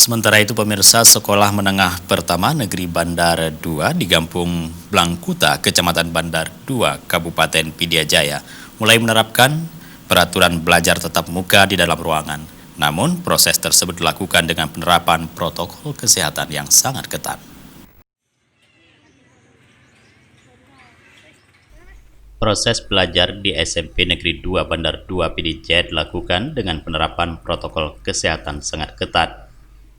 Sementara itu pemirsa Sekolah Menengah Pertama Negeri Bandar 2 di Kampung Blangkuta, Kecamatan Bandar 2, Kabupaten Pidie Jaya, mulai menerapkan peraturan belajar tatap muka di dalam ruangan. Namun proses tersebut dilakukan dengan penerapan protokol kesehatan yang sangat ketat. Proses belajar di SMP Negeri 2 Bandar 2 Pidie Jaya dilakukan dengan penerapan protokol kesehatan sangat ketat.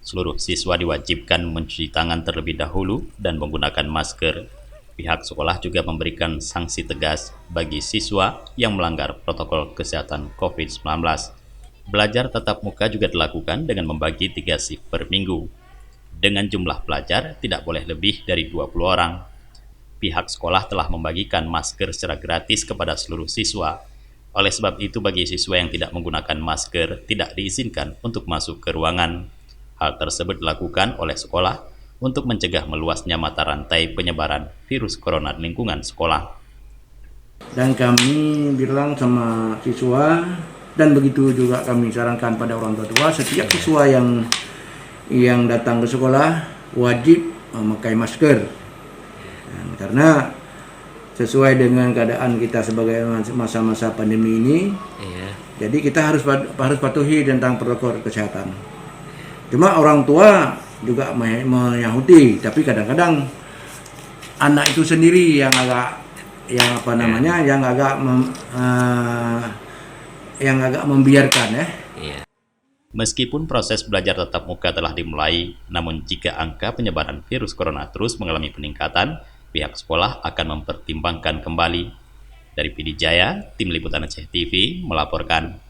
Seluruh siswa diwajibkan mencuci tangan terlebih dahulu dan menggunakan masker. Pihak sekolah juga memberikan sanksi tegas bagi siswa yang melanggar protokol kesehatan COVID-19. Belajar tatap muka juga dilakukan dengan membagi 3 shift per minggu. Dengan jumlah pelajar tidak boleh lebih dari 20 orang. Pihak sekolah telah membagikan masker secara gratis kepada seluruh siswa. Oleh sebab itu, bagi siswa yang tidak menggunakan masker tidak diizinkan untuk masuk ke ruangan. Hal tersebut dilakukan oleh sekolah untuk mencegah meluasnya mata rantai penyebaran virus corona di lingkungan sekolah. Dan kami bilang sama siswa, dan begitu juga kami sarankan pada orang tua, setiap siswa yang datang ke sekolah wajib memakai masker. Karena sesuai dengan keadaan kita sebagai masa-masa pandemi ini, jadi kita harus patuhi tentang protokol kesehatan. Cuma orang tua juga menyahuti, tapi kadang-kadang anak itu sendiri yang agak membiarkan ya. Meskipun proses belajar tatap muka telah dimulai, namun jika angka penyebaran virus corona terus mengalami peningkatan, pihak sekolah akan mempertimbangkan kembali. Dari Pidie Jaya, Tim Liputan Aceh TV melaporkan.